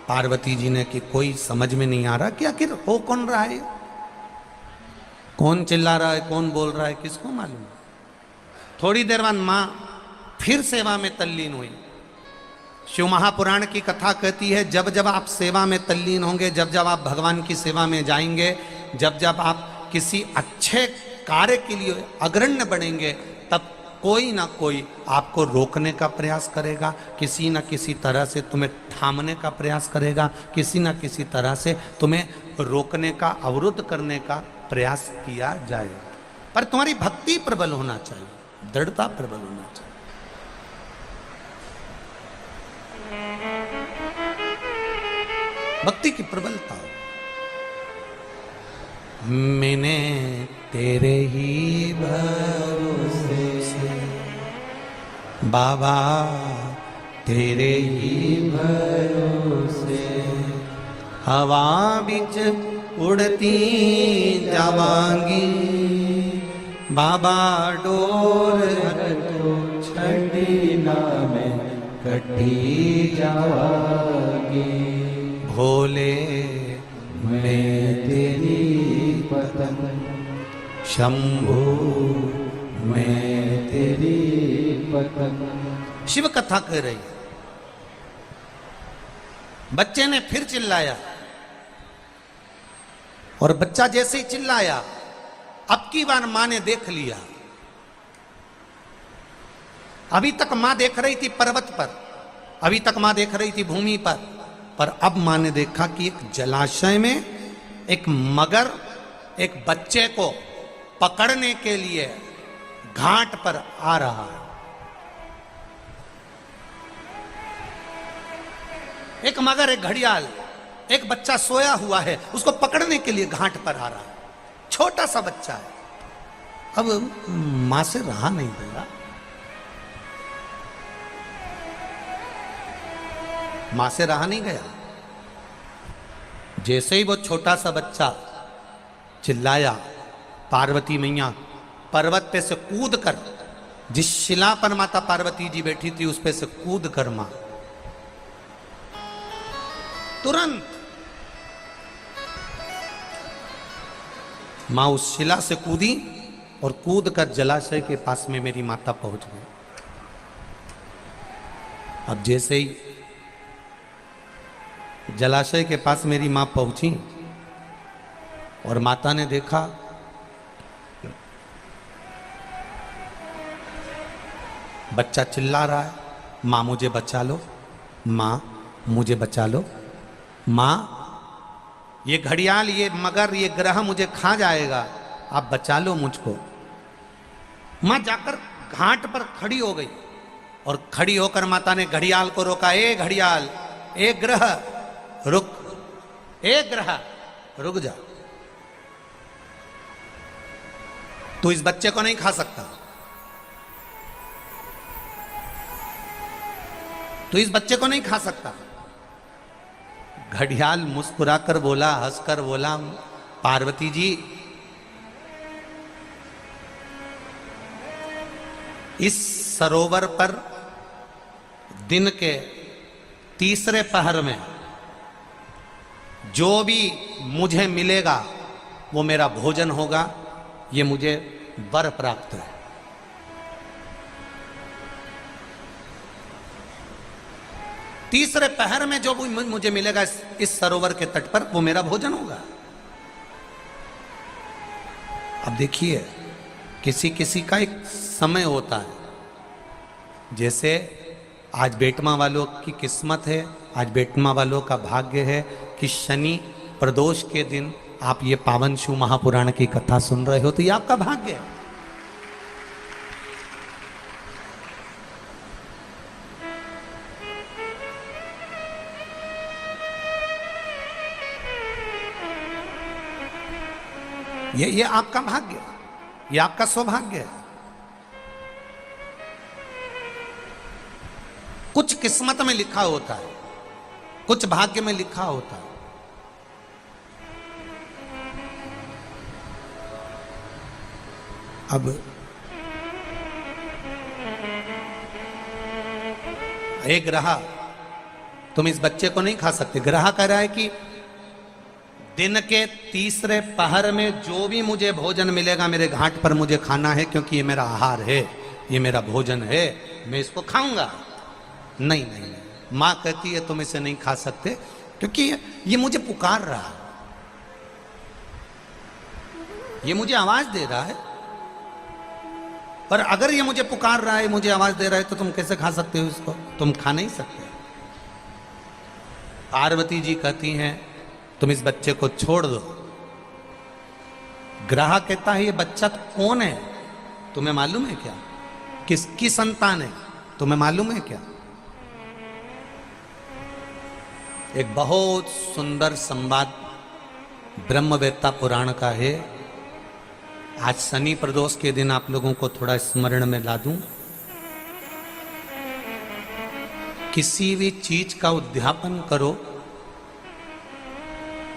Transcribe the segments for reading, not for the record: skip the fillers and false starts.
पार्वती जी ने कि कोई समझ में नहीं आ रहा कि आखिर हो कौन रहा है, कौन चिल्ला रहा है, कौन बोल रहा है, किसको मालूम। थोड़ी देर बाद मां फिर सेवा में तल्लीन हुई। शिव महापुराण की कथा कहती है जब जब आप सेवा में तल्लीन होंगे, जब जब आप भगवान की सेवा में जाएंगे, जब जब आप किसी अच्छे कार्य के लिए अग्रण्य बनेंगे, तब कोई ना कोई आपको रोकने का प्रयास करेगा, किसी न किसी तरह से तुम्हें थामने का प्रयास करेगा, किसी न किसी तरह से तुम्हें रोकने का, अवरुद्ध करने का प्रयास किया जाएगा। पर तुम्हारी भक्ति प्रबल होना चाहिए, दृढ़ता प्रबल होना चाहिए। भक्ति की प्रबलता। मैंने तेरे ही भरोसे से बाबा, तेरे ही भरोसे हवा बिच उड़ती जावांगी, बाबा डोर छड़ी ना में कटी जावांगी, भोले मैं तेरी पतंग, शंभू मैं तेरी पतंग। शिव कथा कह रही है। बच्चे ने फिर चिल्लाया और बच्चा जैसे ही चिल्लाया, अब की बार मां ने देख लिया। अभी तक मां देख रही थी पर्वत पर, अभी तक मां देख रही थी भूमि पर अब मां ने देखा कि एक जलाशय में एक मगर एक बच्चे को पकड़ने के लिए घाट पर आ रहा है। एक मगर, एक घड़ियाल, एक बच्चा सोया हुआ है, उसको पकड़ने के लिए घाट पर आ रहा है। छोटा सा बच्चा है। अब मां से रहा नहीं गया, मां से रहा नहीं गया। जैसे ही वो छोटा सा बच्चा चिल्लाया, पार्वती मैया पर्वत पे से कूद कर, जिस शिला पर माता पार्वती जी बैठी थी उस पे से कूद कर मां तुरंत मां उस शिला से कूदी और कूद कर जलाशय के पास में मेरी माता पहुंच गई। अब जैसे ही जलाशय के पास मेरी मां पहुंची और माता ने देखा बच्चा चिल्ला रहा है, मां मुझे बचा लो, मां मुझे बचा लो, मां ये घड़ियाल, ये मगर, ये ग्रह मुझे खा जाएगा, आप बचा लो मुझको। मां जाकर घाट पर खड़ी हो गई और खड़ी होकर माता ने घड़ियाल को रोका, ए घड़ियाल, ए ग्रह रुक, ए ग्रह रुक जा, तू इस बच्चे को नहीं खा सकता, तू इस बच्चे को नहीं खा सकता। घड़ियाल मुस्कुराकर बोला, हंसकर बोला, पार्वती जी इस सरोवर पर दिन के तीसरे पहर में जो भी मुझे मिलेगा वो मेरा भोजन होगा, ये मुझे वर प्राप्त है। तीसरे पहर में जो भी मुझे मिलेगा इस सरोवर के तट पर, वो मेरा भोजन होगा। अब देखिए, किसी किसी का एक समय होता है। जैसे आज बेटमा वालों की किस्मत है, आज बेटमा वालों का भाग्य है कि शनि प्रदोष के दिन आप ये पावन शिव महापुराण की कथा सुन रहे हो, तो ये आपका भाग्य है। ये आपका भाग्य है, ये आपका सौभाग्य है। कुछ किस्मत में लिखा होता है, कुछ भाग्य में लिखा होता है। अब एक रहा तुम इस बच्चे को नहीं खा सकते। ग्राह कह रहा है कि दिन के तीसरे पहर में जो भी मुझे भोजन मिलेगा मेरे घाट पर मुझे खाना है, क्योंकि ये मेरा आहार है, ये मेरा भोजन है, मैं इसको खाऊंगा। नहीं नहीं नहीं, माँ कहती है तुम इसे नहीं खा सकते, क्योंकि ये मुझे पुकार रहा है, ये मुझे आवाज दे रहा है। पर अगर ये मुझे पुकार रहा है, मुझे आवाज दे रहा है, तो तुम कैसे खा सकते हो इसको? तुम खा नहीं सकते। पार्वती जी कहती हैं तुम इस बच्चे को छोड़ दो। ग्राह कहता है ये बच्चा तो कौन है, तुम्हें मालूम है क्या? किसकी संतान है, तुम्हें मालूम है क्या? एक बहुत सुंदर संवाद ब्रह्मवेत्ता पुराण का है। आज शनि प्रदोष के दिन आप लोगों को थोड़ा स्मरण में ला दूं। किसी भी चीज का उद्यापन करो,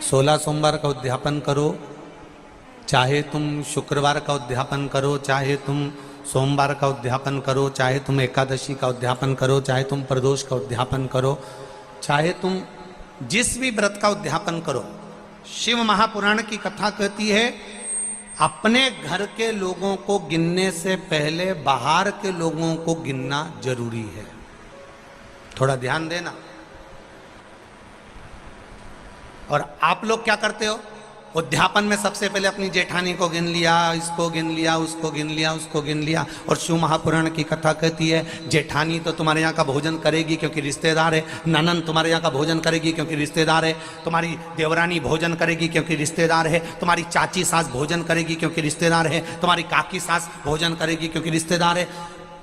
16 सोमवार का उद्यापन करो, चाहे तुम शुक्रवार का उद्यापन करो, चाहे तुम सोमवार का उद्यापन करो, चाहे तुम एकादशी का उद्यापन करो, चाहे तुम प्रदोष का उद्यापन करो, चाहे तुम जिस भी व्रत का उद्यापन करो, शिव महापुराण की कथा कहती है अपने घर के लोगों को गिनने से पहले बाहर के लोगों को गिनना जरूरी है। थोड़ा ध्यान देना। और आप लोग क्या करते हो? उद्यापन में सबसे पहले अपनी जेठानी को गिन लिया, इसको गिन लिया, उसको गिन लिया, उसको गिन लिया। और शिव महापुराण की कथा कहती है जेठानी तो तुम्हारे यहाँ का भोजन करेगी क्योंकि रिश्तेदार है, ननंद तुम्हारे यहाँ का भोजन करेगी क्योंकि रिश्तेदार है, तुम्हारी देवरानी भोजन करेगी क्योंकि रिश्तेदार है, तुम्हारी चाची सास भोजन करेगी क्योंकि रिश्तेदार है, तुम्हारी काकी सास भोजन करेगी क्योंकि रिश्तेदार है।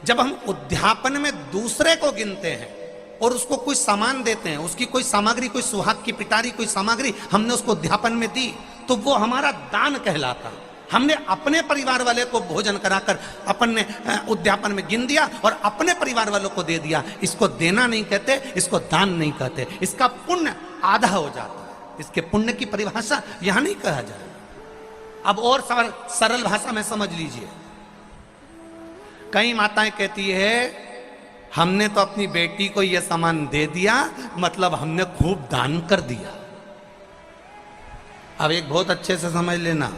जब हम उद्यापन में दूसरे को गिनते हैं और उसको कोई सामान देते हैं, उसकी कोई सामग्री, कोई सुहाग की पिटारी, कोई सामग्री हमने उसको उद्यापन में दी, तो वो हमारा दान कहलाता। हमने अपने परिवार वाले को भोजन कराकर अपन ने उद्यापन में गिन दिया और अपने परिवार वालों को दे दिया। इसको देना नहीं कहते, इसको दान नहीं कहते, इसका पुण्य आधा हो जाता है। इसके पुण्य की परिभाषा यहां नहीं कहा जाए। अब और सरल भाषा में समझ लीजिए। कई माताएं कहती है हमने तो अपनी बेटी को यह सामान दे दिया, मतलब हमने खूब दान कर दिया। अब एक बहुत अच्छे से समझ लेना,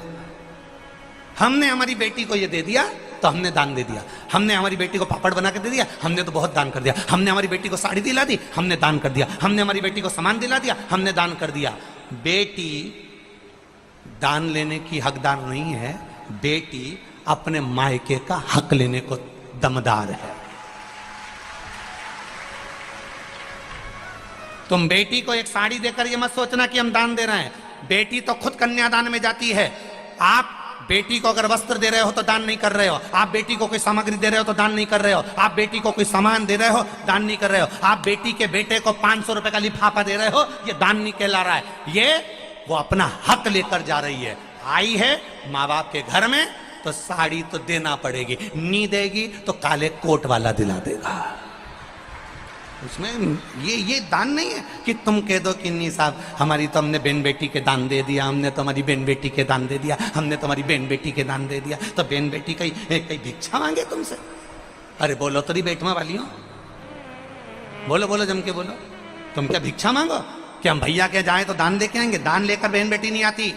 हमने हमारी बेटी को यह दे दिया तो हमने दान दे दिया। हमने हमारी बेटी को पापड़ बना के दे दिया, हमने तो बहुत दान कर दिया। हमने हमारी बेटी को साड़ी दिला दी, हमने दान कर दिया। हमने हमारी बेटी को सामान दिला दिया, हमने दान कर दिया। बेटी दान लेने की हकदार नहीं है, बेटी अपने मायके का हक लेने को दमदार है। तुम बेटी को एक साड़ी देकर ये मत सोचना कि हम दान दे रहे हैं। बेटी तो खुद कन्यादान में जाती है। आप बेटी को अगर वस्त्र दे रहे हो तो दान नहीं कर रहे हो। आप बेटी को कोई सामग्री दे रहे हो तो दान नहीं कर रहे हो। आप बेटी को कोई सामान दे रहे हो, दान नहीं कर रहे हो। आप बेटी के बेटे को 500 रुपए का लिफाफा दे रहे हो, ये दान नहीं कहला रहा है। ये वो अपना हक लेकर जा रही है। आई है माँ बाप के घर में तो साड़ी तो देना पड़ेगी, नहीं देगी तो काले कोट वाला दिला देगा। उसमें ये दान नहीं है कि तुम कह दो कि नहीं साहब हमारी तो हमने बहन बेटी के दान दे दिया, हमने तो हमारी बहन बेटी के दान दे दिया, हमने तो हमारी बहन बेटी के दान दे दिया। तो बहन बेटी कहीं भिक्षा मांगे तुमसे? अरे बोलो तो बेटवा वाली हो, बोलो बोलो जम के बोलो। तुम क्या भिक्षा मांगो कि हम भैया के जाए तो दान लेके आएंगे? दान लेकर बहन बेटी नहीं आती।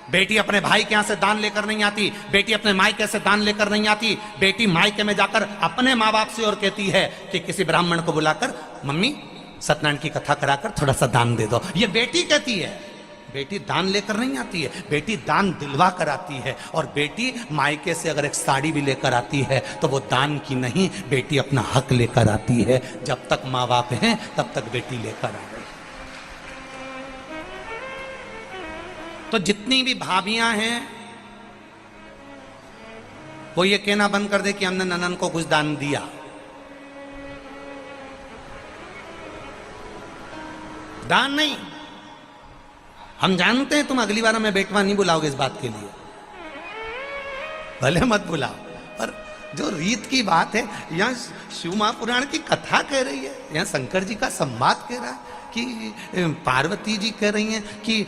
बेटी अपने भाई के यहाँ से दान लेकर नहीं आती। बेटी अपने मायके से दान लेकर नहीं आती। बेटी मायके में जाकर अपने माँ बाप से और कहती है कि किसी ब्राह्मण को बुलाकर मम्मी सत्यनारायण की कथा कराकर थोड़ा सा दान दे दो। ये बेटी कहती है। बेटी दान लेकर नहीं आती है, बेटी दान दिलवा कर आती है। और बेटी मायके से अगर एक साड़ी भी लेकर आती है तो वो दान की नहीं, बेटी अपना हक लेकर आती है। जब तक माँ बाप हैं तब तक बेटी लेकर आ रही। तो जितनी भी भाभियां हैं वो ये कहना बंद कर दे कि हमने ननन को कुछ दान दिया। दान नहीं। हम जानते हैं तुम अगली बार हमें बेटवा नहीं बुलाओगे इस बात के लिए, भले मत बुलाओ, पर जो रीत की बात है, यहाँ शिव महापुराण की कथा कह रही है, यहाँ शंकर जी का संवाद कह रहा है कि पार्वती जी कह रही हैं कि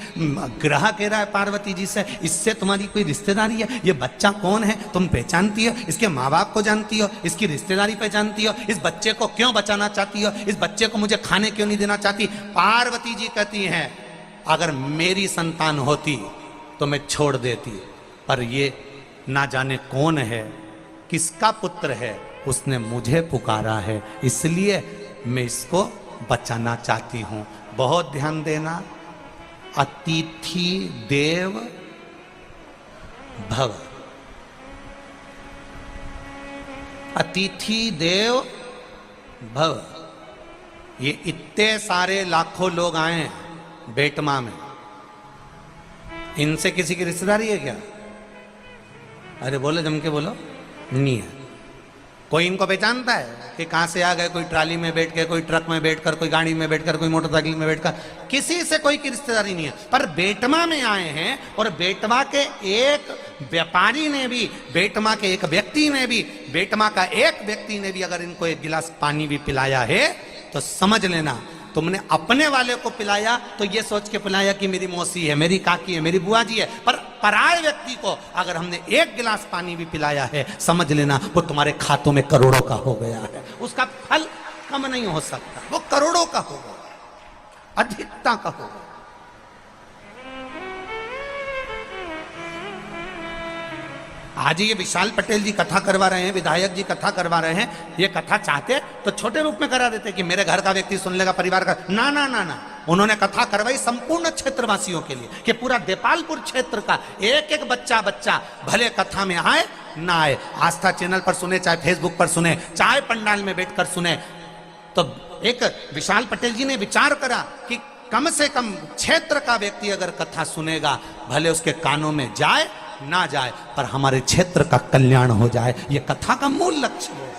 ग्रह कह रहा है पार्वती जी से, इससे तुम्हारी कोई रिश्तेदारी है, ये बच्चा कौन है तुम पहचानती हो, इसके माँ बाप को जानती हो, इसकी रिश्तेदारी पहचानती हो, इस बच्चे को क्यों बचाना चाहती हो, इस बच्चे को मुझे खाने क्यों नहीं देना चाहती। पार्वती जी कहती हैं अगर मेरी संतान होती तो मैं छोड़ देती, पर ये ना जाने कौन है, किसका पुत्र है, उसने मुझे पुकारा है, इसलिए मैं इसको बचाना चाहती हूं। बहुत ध्यान देना, अतिथि देव भव, अतिथि देव भव। ये इतने सारे लाखों लोग आए हैं बेटमा में, इनसे किसी की रिश्तेदारी है क्या? अरे बोलो, जम के बोलो, नहीं है। कोई इनको पहचानता है कि कहां से आ गए? कोई ट्राली में बैठ के, कोई ट्रक में बैठकर, कोई गाड़ी में बैठकर, कोई मोटरसाइकिल में बैठकर, किसी से कोई की रिश्तेदारी नहीं है। पर बेटमा में आए हैं, और बेटमा के एक व्यापारी ने भी, बेटमा के एक व्यक्ति ने भी, बेटमा का एक व्यक्ति ने भी अगर इनको एक गिलास पानी भी पिलाया है तो समझ लेना तुमने अपने वाले को पिलाया तो ये सोच के पिलाया कि मेरी मौसी है, मेरी काकी है, मेरी बुआ जी है, पर पराये व्यक्ति को अगर हमने एक गिलास पानी भी पिलाया है, समझ लेना वो तुम्हारे खातों में करोड़ों का हो गया है। उसका फल कम नहीं हो सकता, वो करोड़ों का हो गया, अधिकता का हो गया। आज ये विशाल पटेल जी कथा करवा रहे हैं, विधायक जी कथा करवा रहे हैं, ये कथा चाहते तो छोटे रूप में करा देते कि मेरे घर का व्यक्ति सुन लेगा, परिवार का। ना ना ना ना, उन्होंने कथा करवाई संपूर्ण क्षेत्रवासियों के लिए कि पूरा देपालपुर क्षेत्र का एक एक बच्चा भले कथा में आए ना आए, आस्था चैनल पर सुने, चाहे फेसबुक पर सुने, चाहे पंडाल में बैठकर सुने। तो एक विशाल पटेल जी ने विचार करा कि कम से कम क्षेत्र का व्यक्ति अगर कथा सुनेगा, भले उसके कानों में जाए ना जाए, पर हमारे क्षेत्र का कल्याण हो जाए। ये कथा का मूल लक्ष्य है,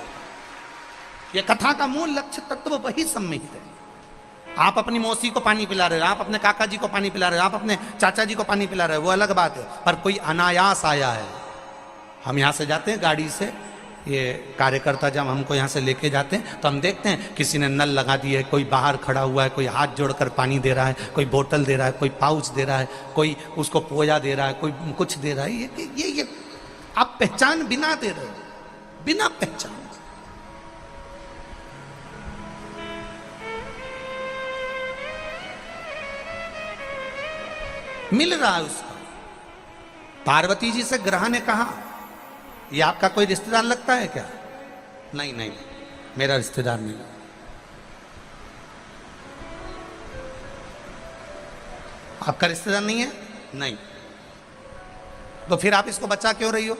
ये कथा का मूल लक्ष्य तत्व वही सम्मिलित है। आप अपनी मौसी को पानी पिला रहे हो, आप अपने काका जी को पानी पिला रहे हो, आप अपने चाचा जी को पानी पिला रहे हो, वो अलग बात है। पर कोई अनायास आया है, हम यहाँ से जाते हैं गाड़ी से, ये कार्यकर्ता जब हमको यहाँ से लेके जाते हैं तो हम देखते हैं किसी ने नल लगा दिया है, कोई बाहर खड़ा हुआ है, कोई हाथ जोड़कर पानी दे रहा है, कोई बोतल दे रहा है, कोई पाउच दे रहा है, कोई उसको पोया दे रहा है, कोई कुछ दे रहा है। ये आप पहचान बिना दे रहे हो, बिना पहचान। मिल रहा है उसको। पार्वती जी से ग्रह ने कहा ये आपका कोई रिश्तेदार लगता है क्या? नहीं नहीं, मेरा रिश्तेदार नहीं। आपका रिश्तेदार नहीं है? नहीं। तो फिर आप इसको बचा क्यों रही हो?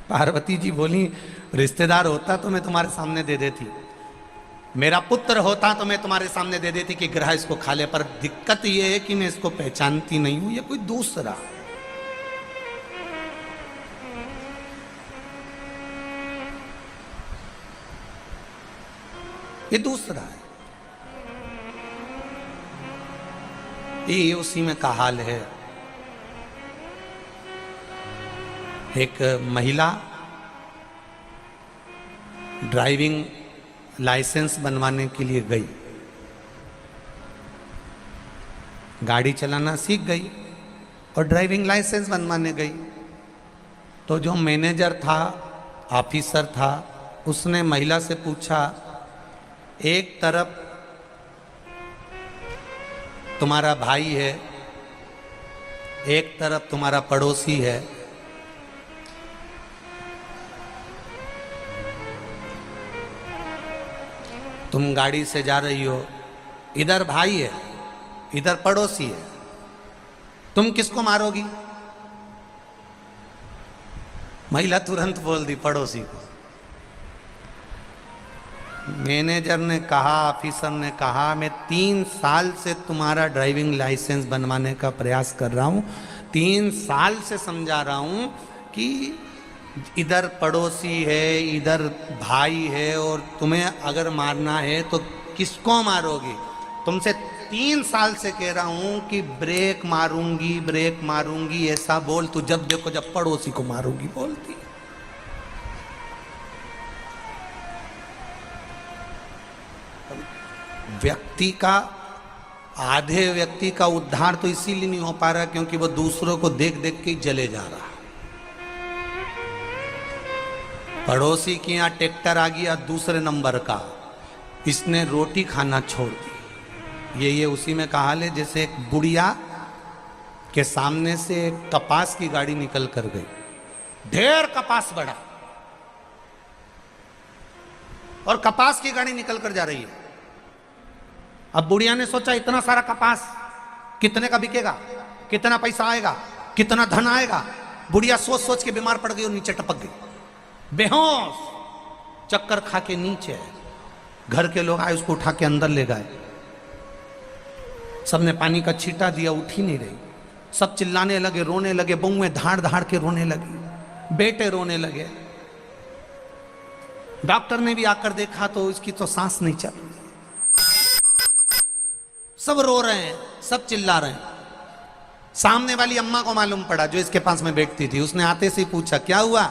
पार्वती जी बोली रिश्तेदार होता तो मैं तुम्हारे सामने दे देती, मेरा पुत्र होता तो मैं तुम्हारे सामने दे देती कि ग्रह इसको खा ले। पर दिक्कत यह है कि मैं इसको पहचानती नहीं हूं, ये कोई दूसरा। ये दूसरा है। ये उसी में का हाल है। एक महिला ड्राइविंग लाइसेंस बनवाने के लिए गई, गाड़ी चलाना सीख गई और ड्राइविंग लाइसेंस बनवाने गई। तो जो मैनेजर था, ऑफिसर था, उसने महिला से पूछा, एक तरफ तुम्हारा भाई है, एक तरफ तुम्हारा पड़ोसी है, तुम गाड़ी से जा रही हो, इधर भाई है, इधर पड़ोसी है, तुम किसको मारोगी? महिला तुरंत बोल दी पड़ोसी को। मैनेजर ने कहा, ऑफिसर ने कहा, मैं 3 साल से तुम्हारा ड्राइविंग लाइसेंस बनवाने का प्रयास कर रहा हूँ, 3 साल से समझा रहा हूँ कि इधर पड़ोसी है, इधर भाई है, और तुम्हें अगर मारना है तो किसको मारोगी? तुमसे 3 साल से कह रहा हूँ कि ब्रेक मारूंगी, ब्रेक मारूंगी, ऐसा बोल, तू जब देखो जब पड़ोसी को मारूंगी बोलती। व्यक्ति का, आधे व्यक्ति का उद्धार तो इसीलिए नहीं हो पा रहा क्योंकि वो दूसरों को देख देख के जले जा रहा। पड़ोसी के यहाँ ट्रैक्टर आ गया दूसरे नंबर का, इसने रोटी खाना छोड़ दी। ये उसी में कहा ले, जैसे एक बुढ़िया के सामने से एक कपास की गाड़ी निकल कर गई, ढेर कपास बढ़ा और कपास की गाड़ी निकल कर जा रही है। अब बुढ़िया ने सोचा इतना सारा कपास कितने का बिकेगा, कितना पैसा आएगा, कितना धन आएगा। बुढ़िया सोच सोच के बीमार पड़ गई और नीचे टपक गई, बेहोश, चक्कर खा के नीचे। घर के लोग आए, उसको उठा के अंदर ले गए। सबने पानी का छींटा दिया, उठ ही नहीं रही। सब चिल्लाने लगे, रोने लगे, बहुएं धाड़ धाड़ के रोने लगी, बेटे रोने लगे। डॉक्टर ने भी आकर देखा तो इसकी तो सांस नहीं चल रही। सब रो रहे हैं, सब चिल्ला रहे हैं। सामने वाली अम्मा को मालूम पड़ा, जो इसके पास में बैठती थी। उसने आते से पूछा क्या हुआ।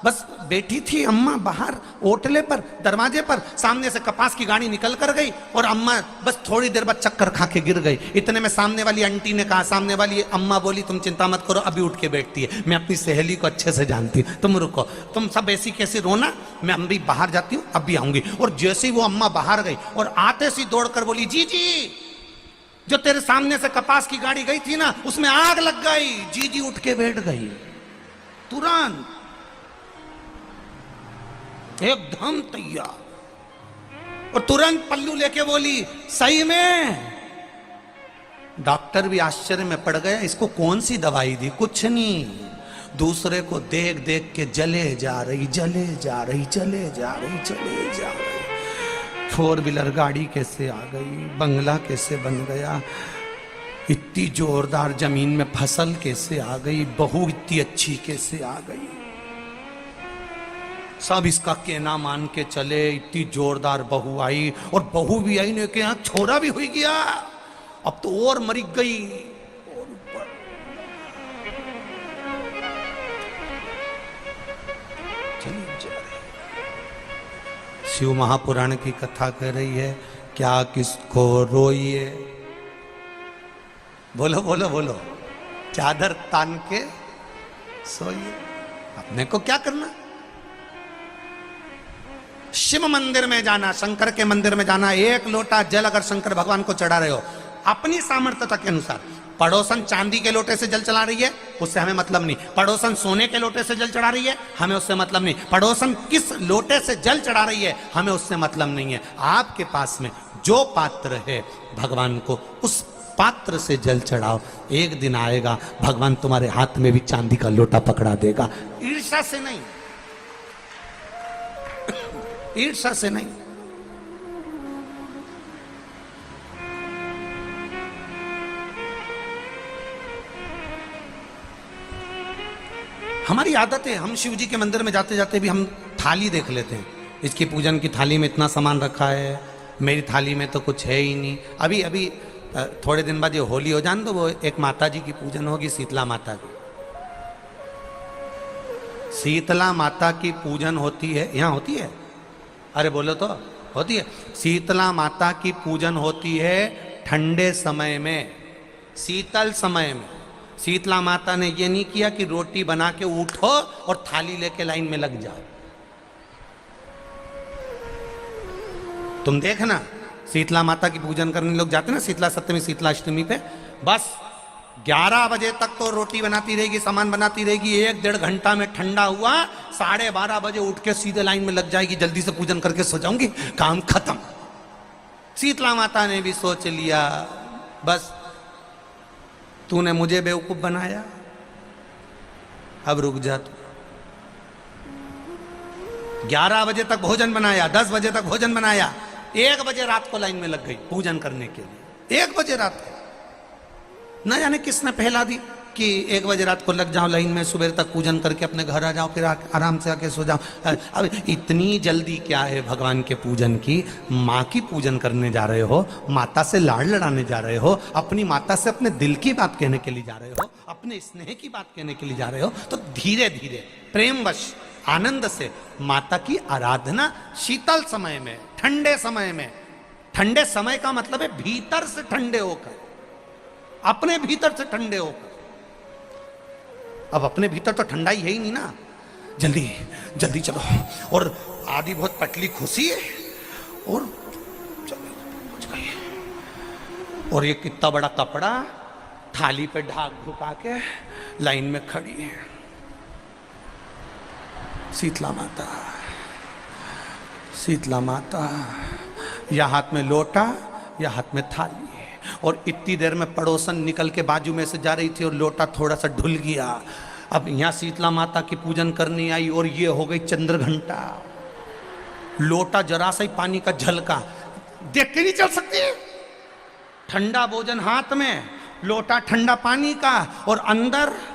बस बैठी थी अम्मा बाहर ओटले पर, दरवाजे पर, सामने से कपास की गाड़ी निकल कर गई और अम्मा बस थोड़ी देर बाद चक्कर खा के गिर गई। इतने में सामने वाली आंटी ने कहा, सामने वाली अम्मा बोली तुम चिंता मत करो, अभी उठ के बैठती है, मैं अपनी सहेली को अच्छे से जानती हूँ, तुम रुको, तुम सब ऐसी कैसे रोना, मैं अभी बाहर जाती हूँ, अभी आऊंगी। और जैसे ही वो अम्मा बाहर गई और आते सी दौड़ कर बोली, जी जो तेरे सामने से कपास की गाड़ी गई थी ना, उसमें आग लग गई। जी उठ के बैठ गई तुरंत, एकदम तैयार, और तुरंत पल्लू लेके बोली सही में। डॉक्टर भी आश्चर्य में पड़ गया, इसको कौन सी दवाई दी। कुछ नहीं, दूसरे को देख देख के जले जा रही, जले जा रही, जले जा रही, जले जा रही। 4 व्हीलर गाड़ी कैसे आ गई, बंगला कैसे बन गया, इतनी जोरदार जमीन में फसल कैसे आ गई, बहू इतनी अच्छी कैसे आ गई। सब इसका कहना मान के चले, इतनी जोरदार बहू आई, और बहू भी आई ने के यहाँ छोरा भी हुई गया। अब तो और मरी गई, और ऊपर चली जा रही। शिव महापुराण की कथा कह रही है, क्या किसको रोइए, बोलो बोलो बोलो, चादर तान के सोइए, अपने को क्या करना। शिव मंदिर में जाना, शंकर के मंदिर में जाना, 1 लोटा जल अगर शंकर भगवान को चढ़ा रहे हो अपनी सामर्थ्यता के अनुसार, पड़ोसन चांदी के लोटे से जल चढ़ा रही है, उससे हमें मतलब नहीं। पड़ोसन सोने के लोटे से जल चढ़ा रही है, हमें उससे मतलब नहीं। पड़ोसन किस लोटे से जल चढ़ा रही है, हमें उससे मतलब नहीं है। आपके पास में जो पात्र है भगवान को, उस पात्र से जल चढ़ाओ। एक दिन आएगा भगवान तुम्हारे हाथ में भी चांदी का लोटा पकड़ा देगा। ईर्ष्या से नहीं, ईर्ष्या से नहीं। हमारी आदत है, हम शिव जी के मंदिर में जाते जाते भी हम थाली देख लेते हैं, इसकी पूजन की थाली में इतना सामान रखा है, मेरी थाली में तो कुछ है ही नहीं। अभी अभी थोड़े दिन बाद ये होली हो जाने दो, वो एक माता जी की पूजन होगी, शीतला माता की। शीतला माता की पूजन होती है, यहाँ होती है, अरे बोलो तो, होती है। शीतला माता की पूजन होती है ठंडे समय में, शीतल समय में। शीतला माता ने ये नहीं किया कि रोटी बना के उठो और थाली लेके लाइन में लग जाओ। तुम देखना, शीतला माता की पूजन करने लोग जाते ना शीतला सप्तमी, शीतला अष्टमी पे, बस 11 बजे तक तो रोटी बनाती रहेगी, सामान बनाती रहेगी। 1-1.5 घंटा में ठंडा हुआ, 12:30 बजे उठ के सीधे लाइन में लग जाएगी, जल्दी से पूजन करके सो जाऊंगी, काम खत्म। शीतला माता ने भी सोच लिया, बस तूने मुझे बेवकूफ बनाया, अब रुक जा तू। 11 बजे तक भोजन बनाया, 10 बजे तक भोजन बनाया, 1 बजे रात को लाइन में लग गई पूजन करने के लिए। 1 बजे रात को, न जाने किसने पहला दी कि 1 बजे रात को लग जाओ लाइन में, सुबह तक पूजन करके अपने घर आ जाओ, फिर आराम से आके सो जाओ। अब इतनी जल्दी क्या है भगवान के पूजन की? माँ की पूजन करने जा रहे हो, माता से लाड़ लड़ाने जा रहे हो, अपनी माता से अपने दिल की बात कहने के लिए जा रहे हो, अपने स्नेह की बात कहने के लिए जा रहे हो, तो धीरे धीरे प्रेमवश आनंद से माता की आराधना शीतल समय में, ठंडे समय में ठंडे समय का मतलब है भीतर से ठंडे होकर, अपने भीतर से ठंडे होकर। अब अपने भीतर तो ठंडाई है ही नहीं ना, जल्दी जल्दी चलो, और आधी बहुत पतली खुशी है, और चलो पहुंच गई। और ये कितना बड़ा कपड़ा थाली पे ढाक ढुका के लाइन में खड़ी है शीतला माता। शीतला माता, या हाथ में लोटा या हाथ में थाली, और इतनी देर में पड़ोसन निकल के बाजू में से जा रही थी और लोटा थोड़ा सा ढुल गया। अब यहाँ शीतला माता की पूजन करनी आई और ये हो गई चंद्र घंटा। लोटा जरा सा ही पानी का झलका, देख के नहीं चल सकती, ठंडा भोजन हाथ में, लोटा ठंडा पानी का, और अंदर